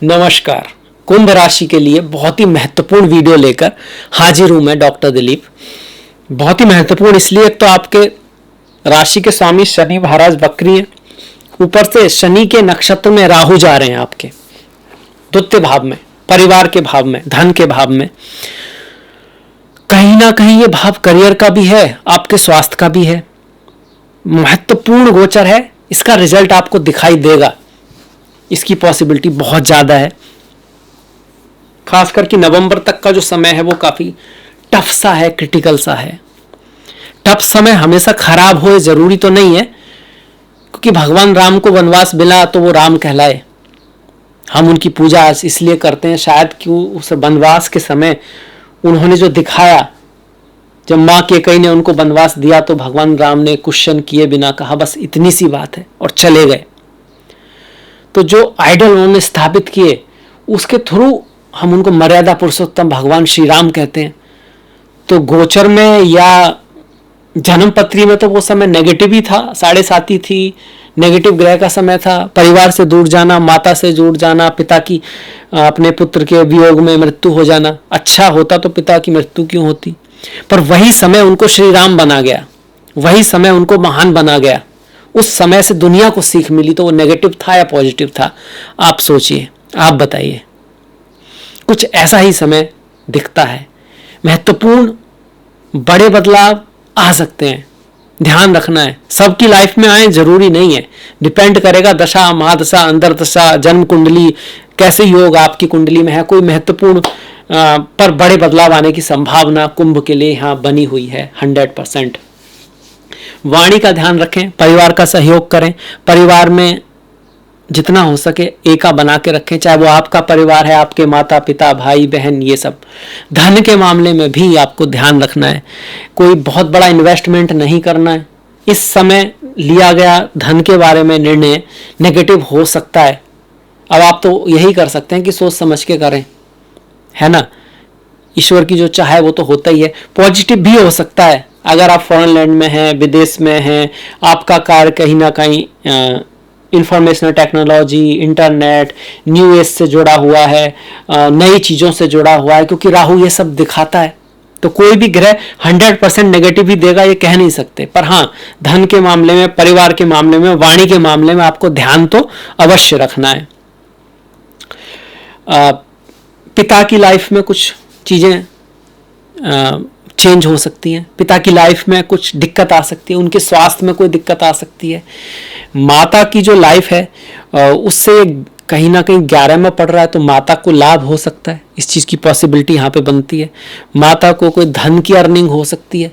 नमस्कार। कुंभ राशि के लिए बहुत ही महत्वपूर्ण वीडियो लेकर हाजिर हूं मैं डॉक्टर दिलीप। बहुत ही महत्वपूर्ण इसलिए तो आपके राशि के स्वामी शनि महाराज वक्री हैं, ऊपर से शनि के नक्षत्र में राहु जा रहे हैं आपके द्वितीय भाव में, परिवार के भाव में, धन के भाव में। कहीं ना कहीं ये भाव करियर का भी है, आपके स्वास्थ्य का भी है। महत्वपूर्ण गोचर है, इसका रिजल्ट आपको दिखाई देगा, इसकी पॉसिबिलिटी बहुत ज्यादा है। खास करके नवंबर तक का जो समय है वो काफी टफ सा है, क्रिटिकल सा है। टफ समय हमेशा खराब हो जरूरी तो नहीं है, क्योंकि भगवान राम को वनवास मिला तो वो राम कहलाए। हम उनकी पूजा इसलिए करते हैं शायद कि उस वनवास के समय उन्होंने जो दिखाया, जब माँ कैकेयी ने उनको वनवास दिया तो भगवान राम ने क्वेश्चन किए बिना कहा बस इतनी सी बात है और चले गए। तो जो आइडल उन्होंने स्थापित किए उसके थ्रू हम उनको मर्यादा पुरुषोत्तम भगवान श्री राम कहते हैं। तो गोचर में या जन्म पत्री में तो वो समय नेगेटिव ही था, 7.5 थी, नेगेटिव ग्रह का समय था। परिवार से दूर जाना, माता से जुड़ जाना, पिता की अपने पुत्र के वियोग में मृत्यु हो जाना। अच्छा होता तो पिता की मृत्यु क्यों होती, पर वही समय उनको श्री राम बना गया, वही समय उनको महान बना गया। उस समय से दुनिया को सीख मिली, तो वो नेगेटिव था या पॉजिटिव था? आप सोचिए, आप बताइए। कुछ ऐसा ही समय दिखता है। महत्वपूर्ण बड़े बदलाव आ सकते हैं, ध्यान रखना है। सबकी लाइफ में आए जरूरी नहीं है, डिपेंड करेगा दशा, महादशा, अंतरदशा, जन्म कुंडली, कैसे योग आपकी कुंडली में है। कोई महत्वपूर्ण पर बड़े बदलाव आने की संभावना कुंभ के लिए यहाँ बनी हुई है 100%। वाणी का ध्यान रखें, परिवार का सहयोग करें, परिवार में जितना हो सके एका बना के रखें, चाहे वो आपका परिवार है, आपके माता पिता, भाई बहन, ये सब। धन के मामले में भी आपको ध्यान रखना है, कोई बहुत बड़ा इन्वेस्टमेंट नहीं करना है। इस समय लिया गया धन के बारे में निर्णय नेगेटिव हो सकता है। अब आप तो यही कर सकते हैं कि सोच समझ के करें, है ना। ईश्वर की जो चाहे वो तो होता ही है। पॉजिटिव भी हो सकता है, अगर आप फॉरेन लैंड में हैं, विदेश में हैं, आपका कार्य कहीं ना कहीं information technology, internet, new age से जुड़ा हुआ है, नई चीज़ों से जुड़ा हुआ है, क्योंकि राहु ये सब दिखाता है। तो कोई भी ग्रह 100% नेगेटिव ही देगा ये कह नहीं सकते, पर हाँ, धन के मामले में, परिवार के मामले में, वाणी के मामले में आपको ध्यान तो अवश्य रखना है। पिता की लाइफ में कुछ चीज़ें चेंज हो सकती हैं, पिता की लाइफ में कुछ दिक्कत आ सकती है, उनके स्वास्थ्य में कोई दिक्कत आ सकती है। माता की जो लाइफ है उससे कहीं ना कहीं 11 में पड़ रहा है, तो माता को लाभ हो सकता है, इस चीज़ की पॉसिबिलिटी यहाँ पे बनती है। माता को कोई धन की अर्निंग हो सकती है,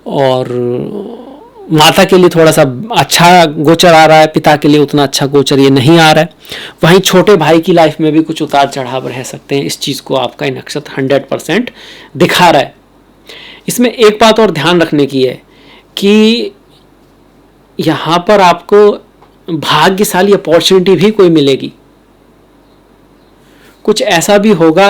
और माता के लिए थोड़ा सा अच्छा गोचर आ रहा है, पिता के लिए उतना अच्छा गोचर ये नहीं आ रहा है। वहीं छोटे भाई की लाइफ में भी कुछ उतार चढ़ाव रह सकते हैं, इस चीज़ को आपका नक्षत्र 100% दिखा रहा है। इसमें एक बात और ध्यान रखने की है कि यहाँ पर आपको भाग्यशाली अपॉर्चुनिटी भी कोई मिलेगी। कुछ ऐसा भी होगा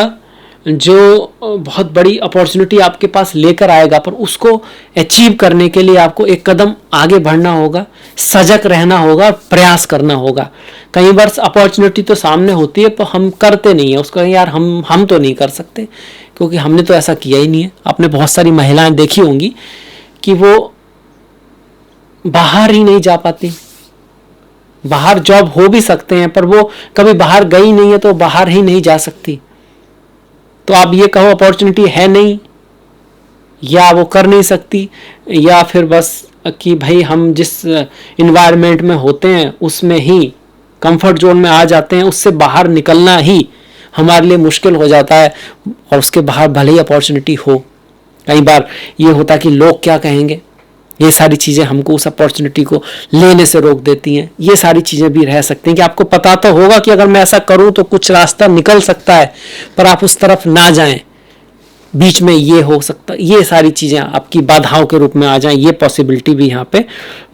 जो बहुत बड़ी अपॉर्चुनिटी आपके पास लेकर आएगा, पर उसको अचीव करने के लिए आपको एक कदम आगे बढ़ना होगा, सजग रहना होगा, प्रयास करना होगा। कई बार अपॉर्चुनिटी तो सामने होती है पर हम करते नहीं है उसको, यार हम तो नहीं कर सकते क्योंकि हमने तो ऐसा किया ही नहीं है। आपने बहुत सारी महिलाएं देखी होंगी कि वो बाहर ही नहीं जा पाती, बाहर जॉब हो भी सकते हैं पर वो कभी बाहर गई नहीं है तो बाहर ही नहीं जा सकती। तो आप ये कहो अपॉर्चुनिटी है नहीं, या वो कर नहीं सकती, या फिर बस कि भाई हम जिस इन्वायरमेंट में होते हैं उसमें ही कंफर्ट जोन में आ जाते हैं, उससे बाहर निकलना ही हमारे लिए मुश्किल हो जाता है। और उसके बाहर भले ही अपॉर्चुनिटी हो, कई बार ये होता है कि लोग क्या कहेंगे, ये सारी चीज़ें हमको उस अपॉर्चुनिटी को लेने से रोक देती हैं। ये सारी चीज़ें भी रह सकती हैं कि आपको पता तो होगा कि अगर मैं ऐसा करूं तो कुछ रास्ता निकल सकता है, पर आप उस तरफ ना जाएं, बीच में ये हो सकता, ये सारी चीज़ें आपकी बाधाओं के रूप में आ जाएं, ये पॉसिबिलिटी भी यहाँ पे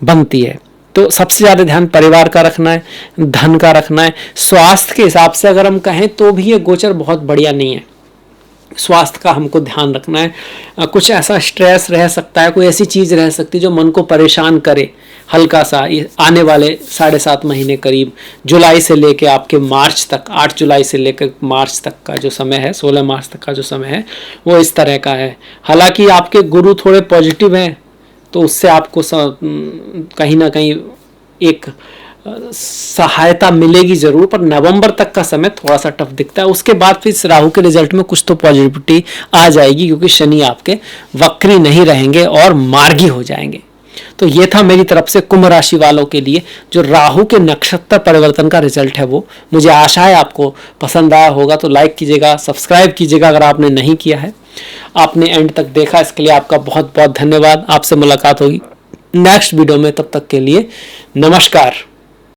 बनती है। तो सबसे ज़्यादा ध्यान परिवार का रखना है, धन का रखना है। स्वास्थ्य के हिसाब से अगर हम कहें तो भी ये गोचर बहुत बढ़िया नहीं है। स्वास्थ्य का हमको ध्यान रखना है। कुछ ऐसा स्ट्रेस रह सकता है, कोई ऐसी चीज़ रह सकती है जो मन को परेशान करे, हल्का सा ये आने वाले 7.5 महीने करीब जुलाई से लेके आपके मार्च तक, 8 जुलाई से लेकर मार्च तक का जो समय है, 16 मार्च तक का जो समय है वो इस तरह का है। हालांकि आपके गुरु थोड़े पॉजिटिव हैं तो उससे आपको कहीं ना कहीं एक सहायता मिलेगी जरूर, पर नवंबर तक का समय थोड़ा सा टफ दिखता है। उसके बाद फिर राहु के रिजल्ट में कुछ तो पॉजिटिविटी आ जाएगी, क्योंकि शनि आपके वक्री नहीं रहेंगे और मार्गी हो जाएंगे। तो ये था मेरी तरफ से कुंभ राशि वालों के लिए जो राहु के नक्षत्र परिवर्तन का रिजल्ट है वो। मुझे आशा है आपको पसंद आया होगा, तो लाइक कीजिएगा, सब्सक्राइब कीजिएगा अगर आपने नहीं किया है। आपने एंड तक देखा इसके लिए आपका बहुत बहुत धन्यवाद। आपसे मुलाकात होगी नेक्स्ट वीडियो में, तब तक के लिए नमस्कार।